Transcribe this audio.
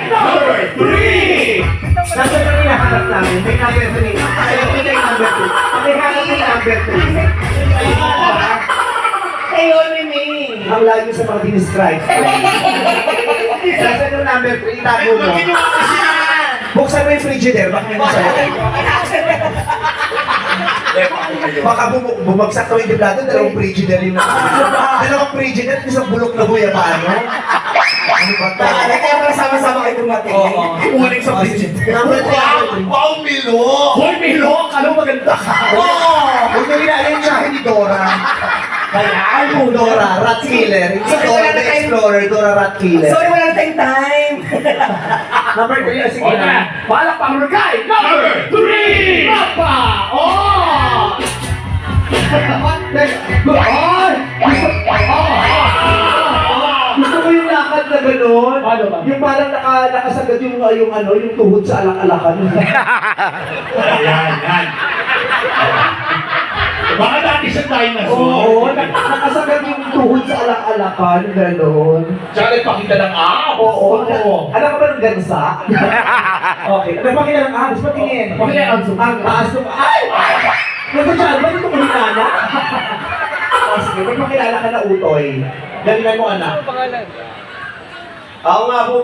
Number 3! Nasa na hinahanap namin? May number 3. Kaya ko yung number 2. Pakihanap yung number 3. Ayun, Mimi. Ang layo sa mga dinescribe. Nasa yung number 3, itago mo. Buksan mo yung frigidaire, baka hindi sa'yo. Baka bumagsak kami yung diblado, dalawang frigidaire yung dalawang frigidaire, isang bulok na guyabano. Ano ba ito? Kaya pala sama-sama kayo tumating. Umaling sa frigidaire. Number 3. Wow, Milo! Hoy, Milo! Ano maganda ka? Huwag nyo ginagaling siya, hindi Dora. Kaya, Dora, rat killer. Hindi Dora the Explorer, Dora rat killer. Sorry, wala na tayong time. Number 3, sige na. Balak pang regay! Number 3! Papa! Oh! Gusto ko yung lakad na gano'n. Paano ba? Yung parang nakasagad yung tuhod sa alak-alakan. Yan. Baka dati sa dinosaur. Oo, nakasagad yung tuhod sa alak-alakan, gano'n. Tsaka nagpakita ng Oo. Alam ka ba ng gansa? Okay. Nagpakita ng ahas, patingin. Pakita ang ahas. Ang ahas ng... Ay! Nagpakita ba dito kumitana? Sige, magpakilala ka na utoy. Galingan mo, anak. Ano pangalan? Oo nga po.